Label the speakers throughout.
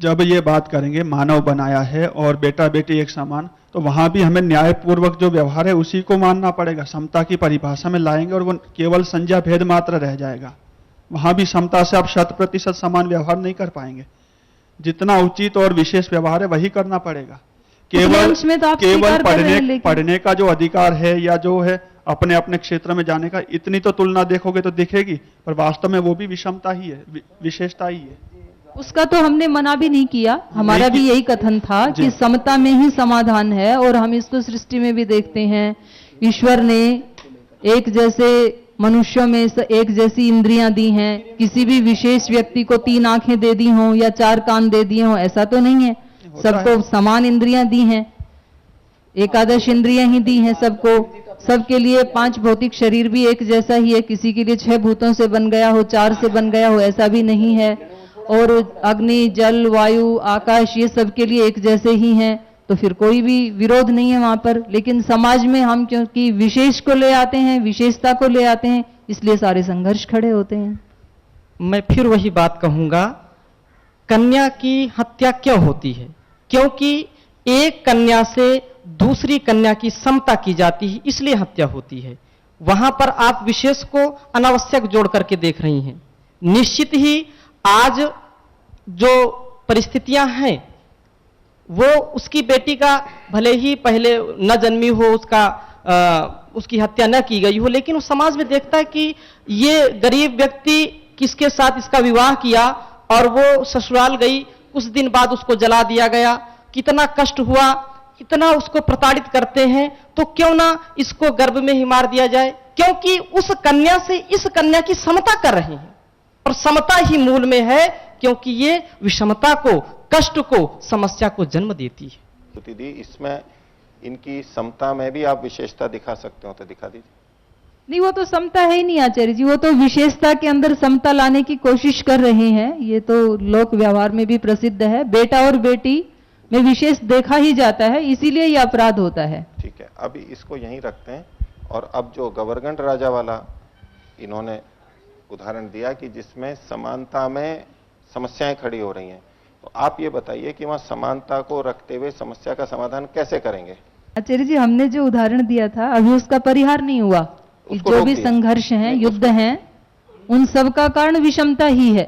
Speaker 1: जब ये बात करेंगे मानव बनाया है और बेटा बेटी एक समान, तो वहां भी हमें न्यायपूर्वक जो व्यवहार है उसी को मानना पड़ेगा। समता की परिभाषा में लाएंगे और वो केवल संज्ञा भेद मात्र रह जाएगा। वहां भी समता से आप 100% समान व्यवहार नहीं कर पाएंगे। जितना उचित और विशेष व्यवहार है वही करना पड़ेगा। केवल पढ़ने का जो अधिकार है या जो है अपने अपने क्षेत्र में जाने का, इतनी तो तुलना देखोगे तो दिखेगी, पर वास्तव में वो भी विषमता ही है, विशेषता ही है।
Speaker 2: उसका तो हमने मना भी नहीं किया। हमारा भी यही कथन था कि समता में ही समाधान है। और हम इसको सृष्टि में भी देखते हैं, ईश्वर ने एक जैसे मनुष्यों में एक जैसी इंद्रियां दी हैं। किसी भी विशेष व्यक्ति को 3 आंखें दे दी हों या 4 कान दे दिए हों, ऐसा तो नहीं है। सबको समान इंद्रियां दी हैं, एकादश इंद्रियां ही दी हैं सबको। सबके लिए 5 भौतिक शरीर भी एक जैसा ही है। किसी के लिए 6 भूतों से बन गया हो, 4 से बन गया हो, ऐसा भी नहीं है। और अग्नि, जल, वायु, आकाश, ये सबके लिए एक जैसे ही हैं, तो फिर कोई भी विरोध नहीं है वहां पर। लेकिन समाज में हम क्योंकि विशेष को ले आते हैं, विशेषता को ले आते हैं, इसलिए सारे संघर्ष खड़े होते हैं।
Speaker 3: मैं फिर वही बात कहूंगा, कन्या की हत्या क्यों होती है? क्योंकि एक कन्या से दूसरी कन्या की समता की जाती है, इसलिए हत्या होती है। वहां पर आप विशेष को अनावश्यक जोड़ करके देख रही हैं। निश्चित ही आज जो परिस्थितियां हैं, वो उसकी बेटी का भले ही पहले न जन्मी हो, उसकी हत्या न की गई हो, लेकिन उस समाज में देखता है कि ये गरीब व्यक्ति किसके साथ इसका विवाह किया और वो ससुराल गई, कुछ दिन बाद उसको जला दिया गया, कितना कष्ट हुआ, इतना उसको प्रताड़ित करते हैं, तो क्यों ना इसको गर्भ में ही मार दिया जाए? क्योंकि उस कन्या से इस कन्या की समता कर रहे हैं, और समता ही मूल में है, क्योंकि ये विषमता को, कष्ट को, समस्या को जन्म देती है।
Speaker 4: दीदी, इसमें इनकी समता में भी आप विशेषता दिखा सकते हो तो दिखा दीजिए।
Speaker 2: नहीं, वो तो समता है ही नहीं आचार्य जी, वो तो विशेषता के अंदर समता लाने की कोशिश कर रहे हैं। ये तो लोक व्यवहार में भी प्रसिद्ध है, बेटा और बेटी में विशेष देखा ही जाता है, इसीलिए ये अपराध होता है।
Speaker 4: ठीक है, अभी इसको यहीं रखते हैं। और अब जो गवर्गंट राजा वाला इन्होंने उदाहरण दिया कि जिसमें समानता में समस्याएं खड़ी हो रही हैं, तो आप ये बताइए कि वहां समानता को रखते हुए समस्या का समाधान कैसे करेंगे?
Speaker 2: आचार्य जी, हमने जो उदाहरण दिया था अभी उसका परिहार नहीं हुआ। जो भी संघर्ष हैं, युद्ध हैं, उन सब का कारण विषमता ही है।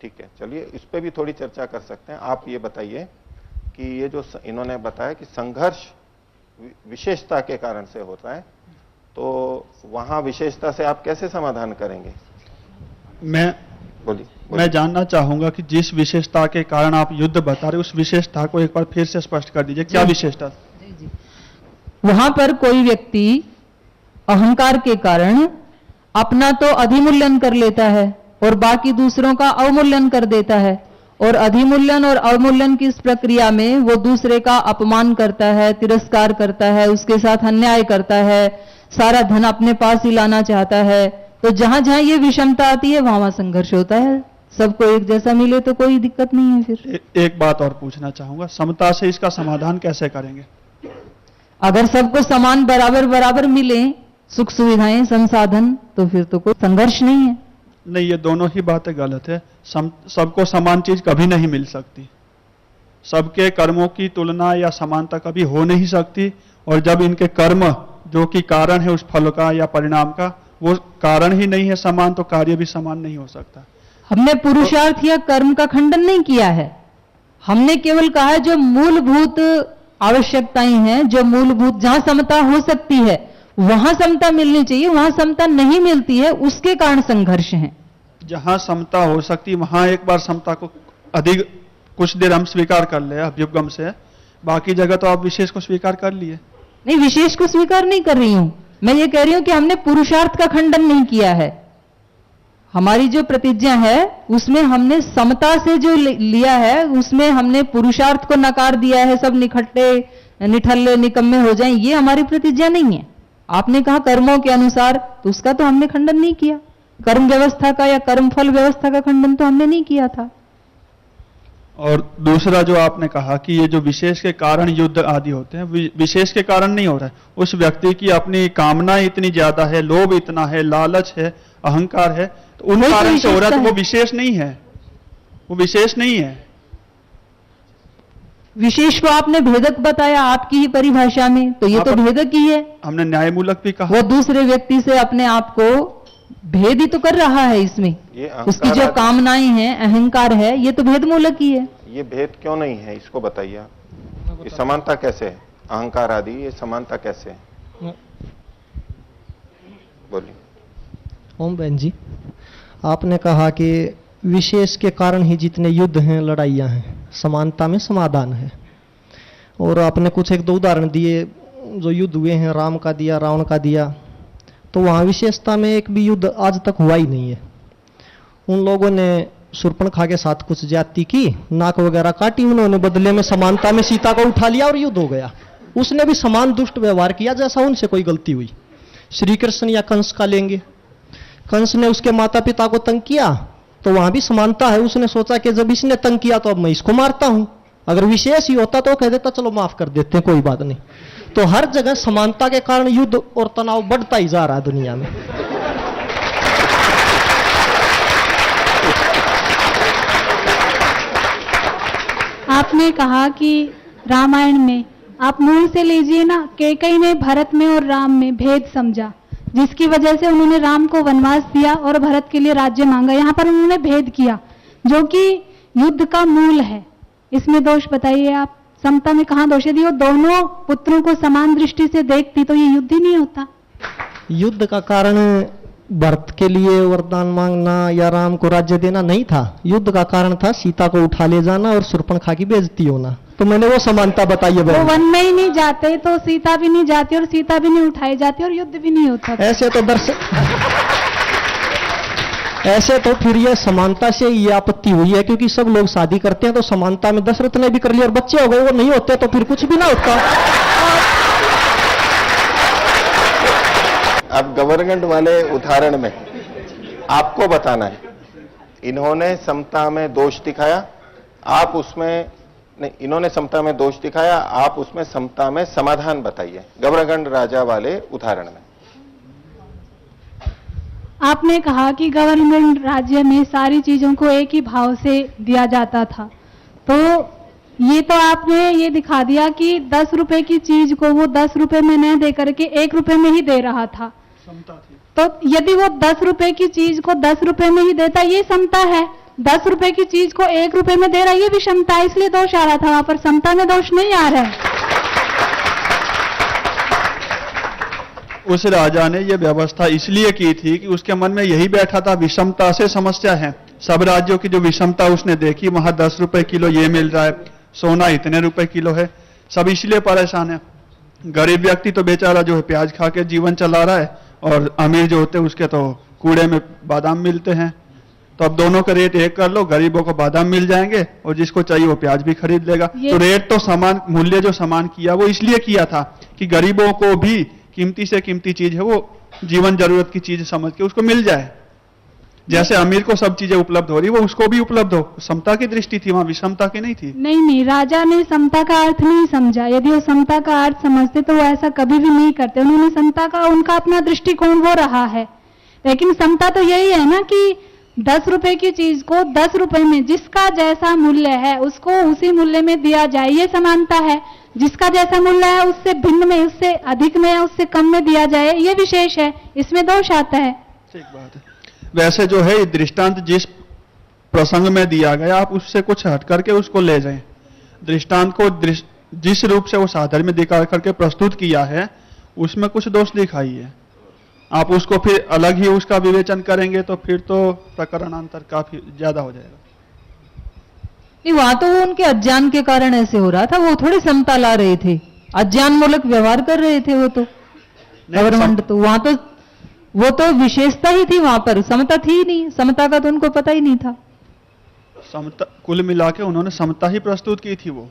Speaker 4: ठीक है, चलिए इस पे भी थोड़ी चर्चा कर सकते हैं। आप ये बताइए कि ये जो इन्होंने बताया कि संघर्ष विशेषता के कारण से होता है, तो वहां विशेषता से आप कैसे समाधान करेंगे? बोलिए।
Speaker 1: मैं जानना चाहूंगा कि जिस विशेषता के कारण आप युद्ध बता रहे, उस विशेषता को एक बार फिर से स्पष्ट कर दीजिए, क्या विशेषता?
Speaker 2: जी। वहां पर कोई व्यक्ति अहंकार के कारण अपना तो अधिमूल्यन कर लेता है और बाकी दूसरों का अवमूल्यन कर देता है, और अधिमूल्यन और अवमूल्यन की इस प्रक्रिया में वो दूसरे का अपमान करता है, तिरस्कार करता है, उसके साथ अन्याय करता है, सारा धन अपने पास ही लाना चाहता है। तो जहां जहां ये विषमता आती है वहां संघर्ष होता है। सबको एक जैसा मिले तो कोई दिक्कत नहीं है। फिर
Speaker 1: एक बात और पूछना चाहूंगा, समता से इसका समाधान कैसे करेंगे?
Speaker 2: अगर सबको समान बराबर बराबर मिले सुख सुविधाएं, संसाधन, तो फिर तो कोई संघर्ष नहीं है।
Speaker 1: नहीं, ये दोनों ही बातें गलत है। सबको समान चीज कभी नहीं मिल सकती। सबके कर्मों की तुलना या समानता कभी हो नहीं सकती, और जब इनके कर्म जो कि कारण है उस फल का या परिणाम का, वो कारण ही नहीं है समान, तो कार्य भी समान नहीं हो सकता।
Speaker 2: हमने पुरुषार्थ या कर्म का खंडन नहीं किया है। हमने केवल कहा है जो मूलभूत आवश्यकताएं हैं, जो मूलभूत जहां समता हो सकती है वहां समता मिलनी चाहिए, वहां समता नहीं मिलती है, उसके कारण संघर्ष है।
Speaker 1: जहां समता हो सकती वहां एक बार समता को अधिक कुछ देर हम स्वीकार कर ले अभ्युपगम से, बाकी जगह तो आप विशेष को स्वीकार कर लिए।
Speaker 2: नहीं, विशेष को स्वीकार नहीं कर रही हूं, मैं ये कह रही हूं कि हमने पुरुषार्थ का खंडन नहीं किया है। हमारी जो प्रतिज्ञा है उसमें हमने समता से जो लिया है, उसमें हमने पुरुषार्थ को नकार दिया है, सब निखट्टे निठल्ले निकम्मे हो जाएं, ये हमारी प्रतिज्ञा नहीं है। आपने कहा कर्मों के अनुसार, तो उसका तो हमने खंडन नहीं किया। कर्म व्यवस्था का या कर्म फल व्यवस्था का खंडन तो हमने नहीं किया था।
Speaker 1: और दूसरा जो आपने कहा कि ये जो विशेष के कारण युद्ध आदि होते हैं, विशेष के कारण नहीं हो रहा है, उस व्यक्ति की अपनी कामना इतनी ज्यादा है, लोभ इतना है, लालच है, अहंकार है, तो उन कारण से हो रहा है, तो वो विशेष नहीं है। वो विशेष नहीं है।
Speaker 2: विशेष को आपने भेदक बताया आपकी ही परिभाषा में, तो ये तो भेदक ही है।
Speaker 1: हमने न्यायमूलक भी कहा।
Speaker 2: वो दूसरे व्यक्ति से अपने आप को भेद ही तो कर रहा है इसमें। उसकी जो कामनाएं हैं, अहंकार है, ये तो भेदमूलक ही है।
Speaker 4: ये भेद क्यों नहीं है, इसको बताइए आप। ये समानता कैसे है? अहंकार आदि ये समानता कैसे है? बोलिए।
Speaker 3: ओम बहन जी, आपने कहा कि विशेष के कारण ही जितने युद्ध हैं, लड़ाइयां हैं, समानता में समाधान है। और आपने कुछ एक दो उदाहरण दिए, जो युद्ध हुए हैं, राम का दिया, रावण का दिया, तो वहां विशेषता में एक भी युद्ध आज तक हुआ ही नहीं है। उन लोगों ने शूर्पणखा के साथ कुछ ज्यादती की, नाक वगैरह काटी, उन्होंने बदले में समानता में सीता को उठा लिया और युद्ध हो गया। उसने भी समान दुष्ट व्यवहार किया जैसा उनसे कोई गलती हुई। श्री कृष्ण या कंस का लेंगे, कंस ने उसके माता पिता को तंग किया, तो वहां भी समानता है। उसने सोचा कि जब इसने तंग किया तो अब मैं इसको मारता हूं। अगर विशेष ही होता तो कह देता चलो माफ कर देते हैं, कोई बात नहीं। तो हर जगह समानता के कारण युद्ध और तनाव बढ़ता ही जा रहा है दुनिया में।
Speaker 5: आपने कहा कि रामायण में, आप मूल से लीजिए ना, कैकेयी ने भरत में और राम में भेद समझा, जिसकी वजह से उन्होंने राम को वनवास दिया और भरत के लिए राज्य मांगा। यहाँ पर उन्होंने भेद किया जो कि युद्ध का मूल है। इसमें दोष बताइए आप। समता में कहाँ दोष है? यदि वो दोनों पुत्रों को समान दृष्टि से देखती तो ये युद्ध ही नहीं होता।
Speaker 3: युद्ध का कारण भरत के लिए वरदान मांगना या राम को राज्य देना नहीं था। युद्ध का कारण था सीता को उठा ले जाना और शूर्पणखा की बेइज्जती होना। तो मैंने वो समानता बताई है।
Speaker 5: वो वन में ही नहीं जाते तो सीता भी नहीं जाती और सीता भी नहीं उठाई जाती और युद्ध भी नहीं होता।
Speaker 3: ऐसे तो फिर ये समानता से ये आपत्ति हुई है, क्योंकि सब लोग शादी करते हैं तो समानता में दशरथ ने भी कर लिया और बच्चे हो गए, वो नहीं होते तो फिर कुछ भी ना होता।
Speaker 4: अब गवर्नमेंट वाले उदाहरण में आपको बताना है, इन्होंने समता में दोष दिखाया, आप उसमें नहीं, इन्होंने समता में दोष दिखाया, आप उसमें समता में समाधान बताइए। गवर्नमेंट राजा वाले उदाहरण में
Speaker 5: आपने कहा कि गवर्नमेंट राज्य में सारी चीजों को एक ही भाव से दिया जाता था, तो ये तो आपने ये दिखा दिया कि 10 रुपए की चीज को वो 10 रुपए में न दे करके 1 रुपए में ही दे रहा था। तो यदि वो 10 रुपए की चीज को 10 रुपए में ही देता, ये समता है। 10 रुपए की चीज को 1 रुपए में दे रहा, ये भी क्षमता है, इसलिए दोष आ रहा था। वहां पर समता में दोष नहीं आ रहा है।
Speaker 1: उस राजा ने यह व्यवस्था इसलिए की थी कि उसके मन में यही बैठा था, विषमता से समस्या है। सब राज्यों की जो विषमता उसने देखी, वहां 10 रुपए किलो ये मिल रहा है, सोना इतने रुपए किलो है, सब इसलिए परेशान है। गरीब व्यक्ति तो बेचारा जो है प्याज खा के जीवन चला रहा है, और अमीर जो होते हैं उसके तो कूड़े में बादाम मिलते हैं। तो अब दोनों का रेट एक कर लो, गरीबों को बादाम मिल जाएंगे और जिसको चाहिए वो प्याज भी खरीद लेगा। तो रेट तो समान, मूल्य जो समान किया वो इसलिए किया था कि गरीबों को भी कीमती से कीमती चीज है वो जीवन जरूरत की चीज समझ के उसको मिल जाए। जैसे अमीर को सब चीजें उपलब्ध हो रही वो उसको भी उपलब्ध हो। समता की दृष्टि थी, वहां विषमता की नहीं थी।
Speaker 5: नहीं, राजा ने समता का अर्थ नहीं समझा। यदि वो समता का अर्थ समझते तो वो ऐसा कभी भी नहीं करते। उन्होंने समता का, उनका अपना दृष्टिकोण वो रहा है। लेकिन समता तो यही है ना कि 10 रुपए की चीज को 10 रुपए में जिसका जैसा मूल्य है उसको उसी मूल्य में दिया जाए, ये समानता है। जिसका जैसा मूल्य है उससे भिन्न में, उससे अधिक में या उससे कम में दिया जाए, ये विशेष है। इसमें दोष आता है।
Speaker 1: ठीक बात है। वैसे जो है दृष्टांत जिस प्रसंग में दिया गया, आप उससे कुछ हट करके उसको ले जाएं। दृष्टांत को जिस रूप से वो साधन में दिखा करके प्रस्तुत किया है उसमें कुछ दोष दिखाइए। आप उसको फिर अलग ही उसका विवेचन करेंगे तो फिर तो प्रकरणांतर काफी ज्यादा हो जाएगा।
Speaker 2: नहीं, वहां तो वो उनके अज्ञान के कारण ऐसे हो रहा था। वो थोड़ी समता ला रहे थे, अज्ञान मूलक व्यवहार कर रहे थे वो तो गवर्नमेंट। तो वहां तो वो तो विशेषता ही थी, वहां पर समता थी ही नहीं। समता का तो उनको पता ही नहीं था।
Speaker 1: समता कुल मिला के उन्होंने समता ही प्रस्तुत की थी, वो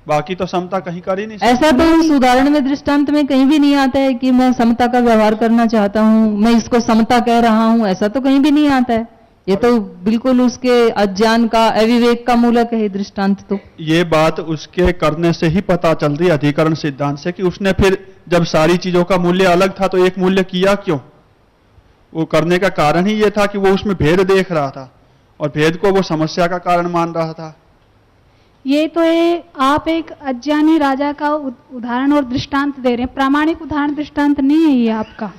Speaker 1: बाकी तो समता कहीं कर ही नहीं।
Speaker 2: ऐसा तो उस उदाहरण में, दृष्टांत में कहीं भी नहीं आता है कि मैं समता का व्यवहार करना चाहता हूं, मैं इसको समता कह रहा हूं, ऐसा तो कहीं भी नहीं आता है। ये तो बिल्कुल उसके अज्ञान का, अविवेक का मूलक है दृष्टांत। तो ये
Speaker 1: बात उसके करने से ही पता चल रही है, अधिकरण सिद्धांत से, कि उसने फिर जब सारी चीजों का मूल्य अलग था तो एक मूल्य किया क्यों? वो करने का कारण ही ये था कि वो उसमें भेद देख रहा था और भेद को वो समस्या का कारण मान रहा था।
Speaker 5: ये तो आप एक अज्ञानी राजा का उदाहरण और दृष्टांत दे रहे हैं, प्रामाणिक उदाहरण दृष्टांत नहीं है ये आपका।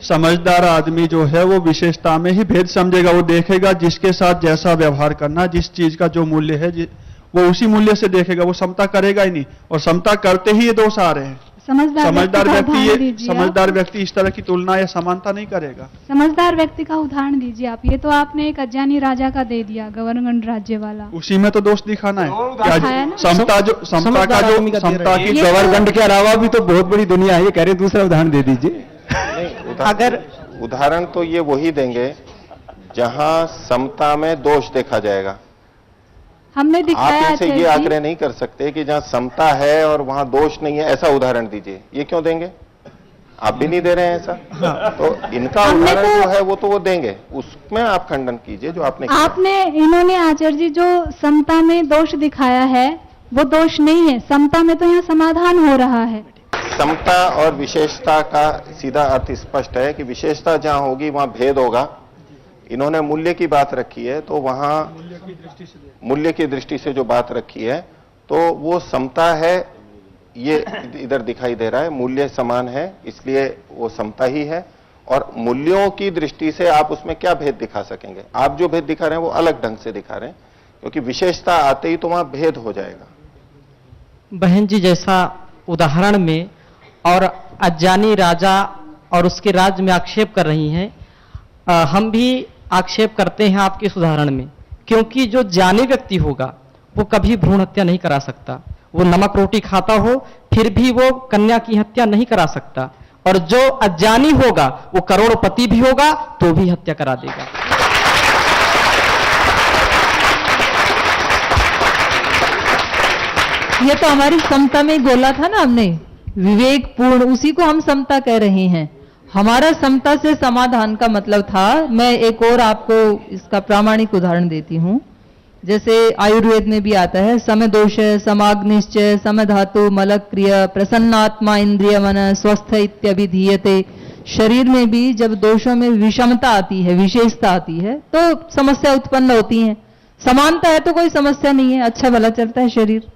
Speaker 1: समझदार आदमी जो है वो विशेषता में ही भेद समझेगा, वो देखेगा जिसके साथ जैसा व्यवहार करना, जिस चीज का जो मूल्य है वो उसी मूल्य से देखेगा, वो समता करेगा ही नहीं, और समता करते ही ये दोष आ रहे हैं। समझदार व्यक्ति इस तरह की तुलना या समानता नहीं करेगा।
Speaker 5: समझदार व्यक्ति का उदाहरण दीजिए आप। ये तो आपने एक अज्ञानी राजा का दे दिया, गवर्नमेंट राज्य वाला,
Speaker 1: उसी में तो दोष दिखाना है। समता की
Speaker 6: गवर्नमेंट के अलावा भी तो बहुत बड़ी दुनिया है, ये कह रहे दूसरा उदाहरण दे दीजिए।
Speaker 4: अगर उदाहरण तो ये वही देंगे जहां समता में दोष देखा जाएगा।
Speaker 5: हमने दिखाया।
Speaker 4: आप इनसे ये आग्रह नहीं कर सकते कि जहां समता है और वहां दोष नहीं है, ऐसा उदाहरण दीजिए। ये क्यों देंगे? आप भी नहीं दे रहे हैं ऐसा। तो इनका उदाहरण जो है वो तो वो देंगे, उसमें आप खंडन कीजिए जो आपने
Speaker 5: इन्होंने आचार्य जी जो समता में दोष दिखाया है वो दोष नहीं है, समता में तो यहाँ समाधान हो रहा है।
Speaker 4: समता और विशेषता का सीधा अर्थ स्पष्ट है कि विशेषता जहां होगी वहां भेद होगा। इन्होंने मूल्य की बात रखी है, तो वहां मूल्य की दृष्टि से जो बात रखी है तो वो समता है, ये इधर दिखाई दे रहा है। मूल्य समान है इसलिए वो समता ही है, और मूल्यों की दृष्टि से आप उसमें क्या भेद दिखा सकेंगे? आप जो भेद दिखा रहे हैं वो अलग ढंग से दिखा रहे हैं, क्योंकि विशेषता आते ही तो वहां भेद हो जाएगा।
Speaker 3: बहन जी जैसा उदाहरण में और अज्ञानी राजा और उसके राज्य में आक्षेप कर रही हैं, हम भी आक्षेप करते हैं आपके इस उदाहरण में, क्योंकि जो ज्ञानी व्यक्ति होगा वो कभी भ्रूण हत्या नहीं करा सकता। वो नमक रोटी खाता हो फिर भी वो कन्या की हत्या नहीं करा सकता, और जो अज्ञानी होगा वो करोड़पति भी होगा तो भी हत्या करा देगा।
Speaker 2: ये तो हमारी समता में बोला था ना हमने, विवेकपूर्ण, उसी को हम समता कह रहे हैं। हमारा समता से समाधान का मतलब था, मैं एक और आपको इसका प्रामाणिक उदाहरण देती हूं। जैसे आयुर्वेद में भी आता है, समदोष, समाग्निश्चय, समधातु, मलक्रिय, प्रसन्नात्मा इंद्रिय मन स्वस्थ इत्यभिधीयते। शरीर में भी जब दोषों में विषमता आती है, विशेषता आती है, तो समस्या उत्पन्न होती है। समानता है तो कोई समस्या नहीं है, अच्छा भला चलता है शरीर।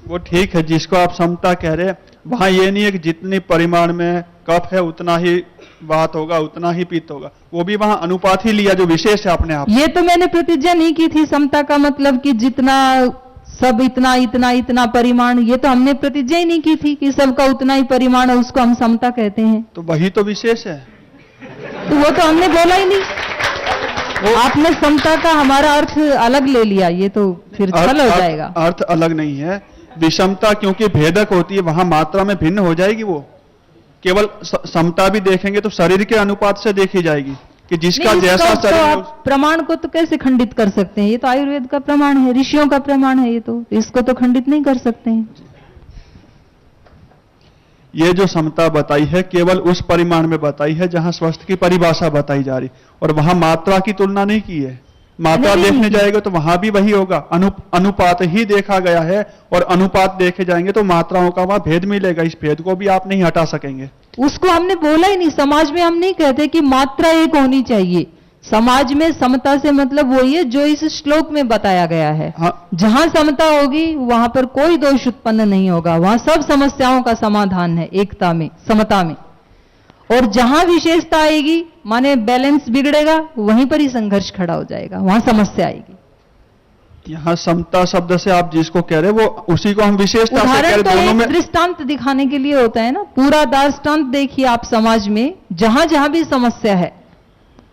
Speaker 1: वो ठीक है, जिसको आप समता कह रहे हैं, वहां ये नहीं है कि जितनी परिमाण में कफ है उतना ही बात होगा, उतना ही पित्त होगा। वो भी वहां अनुपात ही लिया जो विशेष है अपने आप।
Speaker 2: ये तो मैंने प्रतिज्ञा नहीं की थी समता का मतलब कि जितना सब इतना इतना इतना परिमाण, ये तो हमने प्रतिज्ञा ही नहीं की थी कि सबका उतना ही परिमाण है, उसको हम समता कहते हैं।
Speaker 1: तो वही तो विशेष है।
Speaker 2: तो वो तो हमने बोला ही नहीं। आपने समता का हमारा अर्थ अलग ले लिया, ये तो फिर छल हो जाएगा।
Speaker 1: अर्थ अलग नहीं है, विषमता क्योंकि भेदक होती है, वहां मात्रा में भिन्न हो जाएगी। वो केवल समता भी देखेंगे तो शरीर के अनुपात से देखी जाएगी कि जिसका जैसा शरीर।
Speaker 2: आप प्रमाण को तो कैसे खंडित कर सकते हैं? ये तो आयुर्वेद का प्रमाण है, ऋषियों का प्रमाण है, ये तो इसको तो खंडित नहीं कर सकते हैं।
Speaker 1: ये जो समता बताई है केवल उस परिमाण में बताई है जहां स्वस्थ की परिभाषा बताई जा रही, और वहां मात्रा की तुलना नहीं की है। मात्रा देखने जाएगा तो वहां भी वही होगा, अनुपात ही देखा गया है, और अनुपात देखे जाएंगे तो मात्राओं का वहां भेद मिलेगा। इस भेद को भी आप नहीं हटा सकेंगे।
Speaker 2: उसको हमने बोला ही नहीं। समाज में हम नहीं कहते कि मात्रा एक होनी चाहिए। समाज में समता से मतलब वही है जो इस श्लोक में बताया गया है।
Speaker 1: हाँ।
Speaker 2: जहां समता होगी वहां पर कोई दोष उत्पन्न नहीं होगा, वहां सब समस्याओं का समाधान है, एकता में, समता में। और जहां विशेषता आएगी, माने बैलेंस बिगड़ेगा, वहीं पर ही संघर्ष खड़ा हो जाएगा, वहां समस्या आएगी।
Speaker 1: यहाँ समता शब्द से आप जिसको कह रहे हैं वो उसी को हम विशेषता से कह रहे हैं।
Speaker 2: तो
Speaker 1: दोनों में
Speaker 2: दृष्टांत दिखाने के लिए होता है ना, पूरा दृष्टांत देखिए आप समाज में, जहां जहां भी समस्या है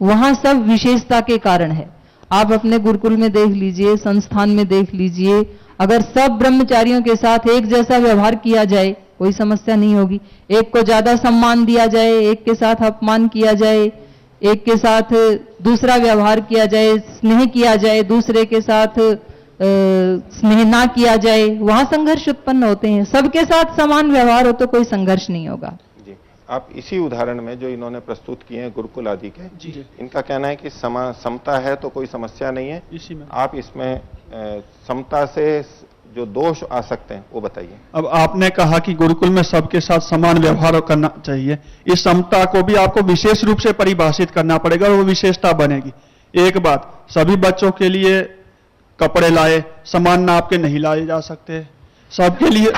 Speaker 2: वहां सब विशेषता के कारण है। आप अपने गुरुकुल में देख लीजिए, संस्थान में देख लीजिए, अगर सब ब्रह्मचारियों के साथ एक जैसा व्यवहार किया जाए कोई समस्या नहीं होगी। एक को ज्यादा सम्मान दिया जाए, एक के साथ अपमान किया जाए, एक के साथ दूसरा व्यवहार किया जाए, स्नेह किया जाए, दूसरे के साथ स्नेह ना किया जाए, वहां संघर्ष उत्पन्न होते हैं। सबके साथ समान व्यवहार हो तो कोई संघर्ष नहीं होगा।
Speaker 4: जी, आप इसी उदाहरण में जो इन्होंने प्रस्तुत किए हैं गुरुकुल आदि के, जी, इनका कहना है कि समता है तो कोई समस्या नहीं है।
Speaker 1: इसी में
Speaker 4: आप इसमें समता से जो दोष आ सकते हैं वो बताइए।
Speaker 1: अब आपने कहा कि गुरुकुल में सबके साथ समान व्यवहार करना चाहिए, इस समता को भी आपको विशेष रूप से परिभाषित करना पड़ेगा और वो विशेषता बनेगी। एक बात, सभी बच्चों के लिए कपड़े लाए, समान नाप के नहीं लाए जा सकते, सबके लिए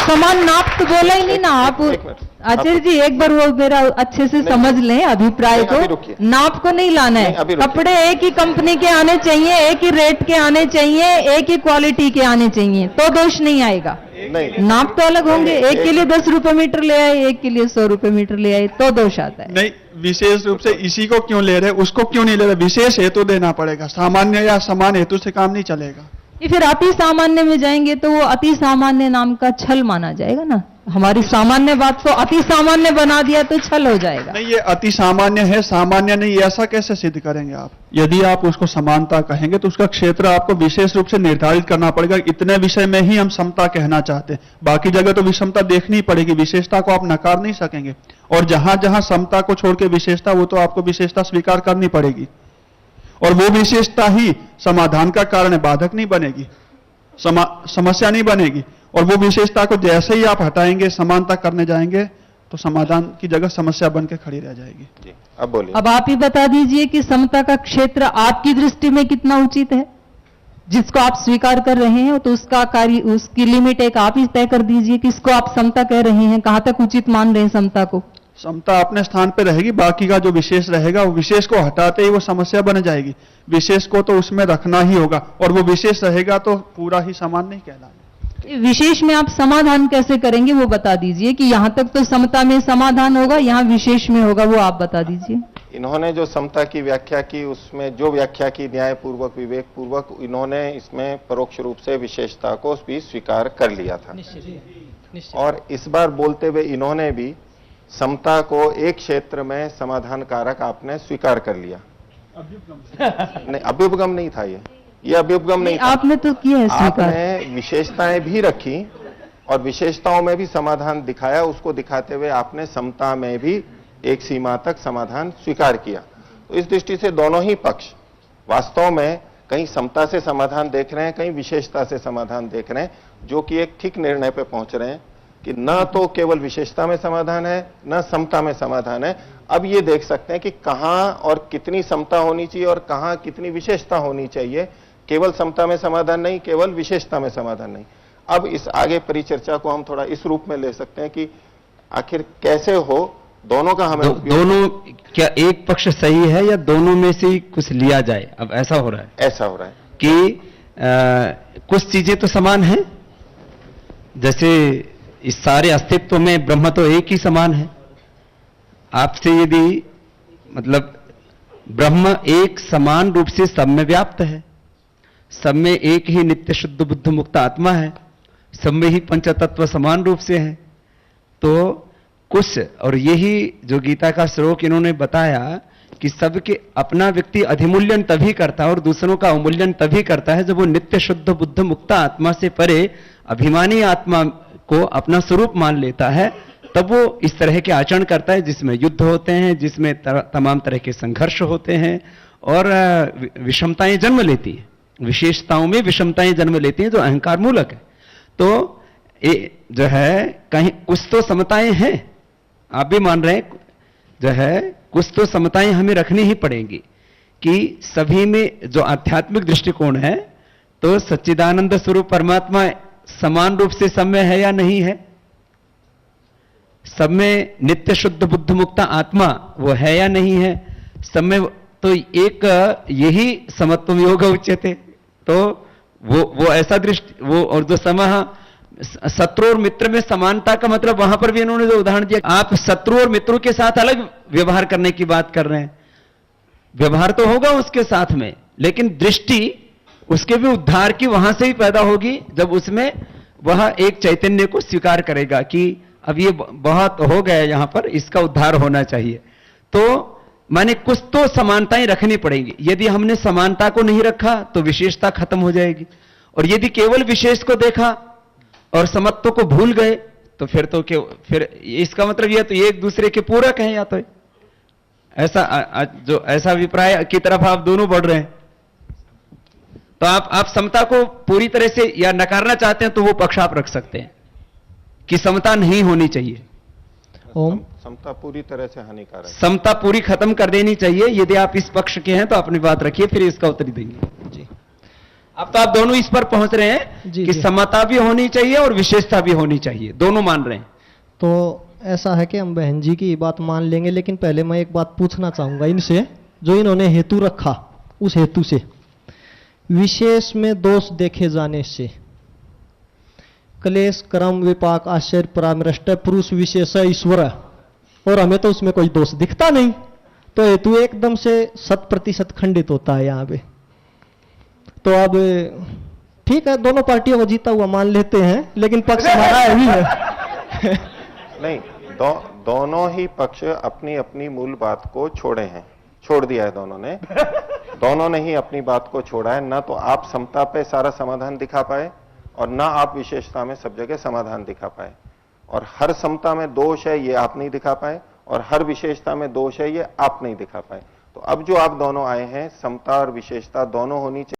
Speaker 2: समान नाप तो बोला ही नहीं ना आप।
Speaker 4: एक मिनट।
Speaker 2: आचार्य जी एक बार वो मेरा अच्छे से समझ लें अभिप्राय
Speaker 4: नहीं, अभी
Speaker 2: को।
Speaker 4: रुकिए।
Speaker 2: नाप को नहीं लाना
Speaker 4: नहीं, अभी
Speaker 2: है,
Speaker 4: रुकिए।
Speaker 2: कपड़े एक ही कंपनी के आने चाहिए, एक ही रेट के आने चाहिए, एक ही क्वालिटी के आने चाहिए, तो दोष नहीं आएगा।
Speaker 4: नहीं,
Speaker 2: नाप तो अलग होंगे, एक के लिए 10 रुपए मीटर ले आए, एक के लिए 100 रुपए मीटर ले आए, तो दोष आता है।
Speaker 1: नहीं, विशेष रूप से इसी को क्यों ले रहे, उसको क्यों नहीं ले रहे, विशेष हेतु देना पड़ेगा, सामान्य या समान हेतु से काम नहीं चलेगा।
Speaker 2: ये फिर अति सामान्य में जाएंगे तो वो अति सामान्य नाम का छल माना जाएगा ना। हमारी सामान्य बात को अति सामान्य बना दिया तो छल हो जाएगा।
Speaker 1: नहीं, ये अति सामान्य है, सामान्य नहीं, ऐसा कैसे सिद्ध करेंगे आप? यदि आप उसको समानता कहेंगे तो उसका क्षेत्र आपको विशेष रूप से निर्धारित करना पड़ेगा। इतने विषय में ही हम समता कहना चाहते हैं, बाकी जगह तो विषमता देखनी पड़ेगी, विशेषता को आप नकार नहीं सकेंगे। और जहां जहां समता को छोड़ के विशेषता, वो तो आपको विशेषता स्वीकार करनी पड़ेगी, और वो विशेषता ही समाधान का कारण है, बाधक नहीं बनेगी, समस्या नहीं बनेगी। और वो विशेषता को जैसे ही आप हटाएंगे, समानता करने जाएंगे, तो समाधान की जगह समस्या बन के खड़ी रह जाएगी।
Speaker 4: जी, अब बोलिए।
Speaker 2: अब आप ही बता दीजिए कि समता का क्षेत्र आपकी दृष्टि में कितना उचित है, जिसको आप स्वीकार कर रहे हैं, तो उसका कार्य, उसकी लिमिट एक आप ही तय कर दीजिए, किसको आप समता कह रहे हैं, कहां तक उचित मान रहे हैं समता को।
Speaker 1: समता अपने स्थान पे रहेगी, बाकी का जो विशेष रहेगा, वो विशेष को हटाते ही वो समस्या बन जाएगी। विशेष को तो उसमें रखना ही होगा, और वो विशेष रहेगा तो पूरा ही समान नहीं कहलाएगा।
Speaker 2: विशेष में आप समाधान कैसे करेंगे वो बता दीजिए, कि यहां तक तो समता में समाधान होगा, यहां विशेष में होगा, वो आप बता दीजिए।
Speaker 4: इन्होंने जो समता की व्याख्या की, उसमें जो व्याख्या की न्यायपूर्वक, विवेकपूर्वक, इन्होंने इसमें परोक्ष रूप से विशेषता को भी स्वीकार कर लिया था। और इस बार बोलते हुए इन्होंने भी समता को एक क्षेत्र में समाधान कारक आपने स्वीकार कर लिया। नहीं, अभ्युपगम नहीं था ये अभ्युपगम नहीं था।
Speaker 2: आपने तो किया है स्वीकार।
Speaker 4: आपने विशेषताएं भी रखी और विशेषताओं में भी समाधान दिखाया, उसको दिखाते हुए आपने समता में भी एक सीमा तक समाधान स्वीकार किया। तो इस दृष्टि से दोनों ही पक्ष वास्तव में कहीं समता से समाधान देख रहे हैं, कहीं विशेषता से समाधान देख रहे हैं, जो कि एक ठीक निर्णय पे पहुंच रहे हैं कि न तो केवल विशेषता में समाधान है, न समता में समाधान है। अब ये देख सकते हैं कि कहां और कितनी समता होनी चाहिए और कहां कितनी विशेषता होनी चाहिए। केवल समता में समाधान नहीं, केवल विशेषता में समाधान नहीं। अब इस आगे परिचर्चा को हम थोड़ा इस रूप में ले सकते हैं कि आखिर कैसे हो, दोनों का हमें
Speaker 6: दोनों क्या एक पक्ष सही है, या दोनों में से ही कुछ लिया जाए? अब ऐसा हो रहा है,
Speaker 4: ऐसा हो रहा है
Speaker 6: कि कुछ चीजें तो समान हैं, जैसे इस सारे अस्तित्व में ब्रह्म तो एक ही समान है। आपसे यदि मतलब ब्रह्म एक समान रूप से सब में व्याप्त है, सब में एक ही नित्य शुद्ध बुद्ध मुक्त आत्मा है, सब में ही पंचतत्व समान रूप से है, तो कुछ, और यही जो गीता का श्लोक इन्होंने बताया कि सबके अपना व्यक्ति अधिमूल्यन तभी करता है और दूसरों का अवमूल्यन तभी करता है जब वो नित्य शुद्ध बुद्ध मुक्त आत्मा से परे अभिमानी आत्मा को अपना स्वरूप मान लेता है, तब वो इस तरह के आचरण करता है जिसमें युद्ध होते हैं, जिसमें तमाम तरह के संघर्ष होते हैं और विषमताएं जन्म लेती हैं, विशेषताओं में विषमताएं जन्म लेती हैं जो अहंकार मूलक है। तो जो है कहीं कुछ तो समताएं हैं, आप भी मान रहे हैं, जो है कुछ तो समताएं हमें रखनी ही पड़ेंगी कि सभी में जो आध्यात्मिक दृष्टिकोण है, तो सच्चिदानंद स्वरूप परमात्मा समान रूप से सब में है या नहीं है, सब में नित्य शुद्ध बुद्ध मुक्त आत्मा वो है या नहीं है, सब में, तो एक यही समत्व योग उच्यते। तो वो ऐसा दृष्टि, वो और जो समः शत्रु और मित्र में समानता का मतलब वहां पर भी इन्होंने जो उदाहरण दिया, आप शत्रु और मित्रों के साथ अलग व्यवहार करने की बात कर रहे हैं, व्यवहार तो होगा उसके साथ में, लेकिन दृष्टि उसके भी उद्धार की वहां से ही पैदा होगी जब उसमें वह एक चैतन्य को स्वीकार करेगा कि अब ये बहुत हो गया यहां पर, इसका उद्धार होना चाहिए। तो माने कुछ तो समानताएं रखनी पड़ेंगी। यदि हमने समानता को नहीं रखा तो विशेषता खत्म हो जाएगी, और यदि केवल विशेष को देखा और समत्व को भूल गए तो फिर इसका मतलब यह तो एक दूसरे के पूरक हैं, या तो ऐसा अभिप्राय की तरफ आप दोनों बढ़ रहे हैं। तो आप समता को पूरी तरह से या नकारना चाहते हैं तो वो पक्ष आप रख सकते हैं कि समता नहीं होनी चाहिए,
Speaker 7: ओम।
Speaker 4: समता पूरी तरह से हानिकारक है।
Speaker 6: समता पूरी खत्म कर देनी चाहिए। यदि आप इस पक्ष के हैं तो अपनी बात रखिए, फिर इसका उत्तर देंगे।
Speaker 7: जी
Speaker 6: अब तो आप दोनों इस पर पहुंच रहे हैं
Speaker 7: जी,
Speaker 6: कि
Speaker 7: जी।
Speaker 6: समता भी होनी चाहिए और विशेषता भी होनी चाहिए, दोनों मान रहे हैं।
Speaker 7: तो ऐसा है कि हम बहन जी की बात मान लेंगे, लेकिन पहले मैं एक बात पूछना चाहूंगा इनसे, जो इन्होंने हेतु रखा उस हेतु से, विशेष में दोष देखे जाने से, क्लेश कर्म विपाक आश्चर्य परामृष्ट पुरुष विशेष ईश्वर, और हमें तो उसमें कोई दोष दिखता नहीं, तो हेतु एकदम से 100% खंडित होता है यहाँ पे। तो अब ठीक है, दोनों पार्टियों को जीता हुआ मान लेते हैं, लेकिन पक्ष हमारा यही है।
Speaker 4: नहीं, दोनों ही पक्ष अपनी अपनी मूल बात को छोड़े हैं, छोड़ दिया है दोनों ने ही अपनी बात को छोड़ा है। ना तो आप समता पे सारा समाधान दिखा पाए और ना आप विशेषता में सब जगह समाधान दिखा पाए, और हर समता में दोष है ये आप नहीं दिखा पाए, और हर विशेषता में दोष है ये आप नहीं दिखा पाए। तो अब जो आप दोनों आए हैं, समता और विशेषता दोनों होनी चाहिए।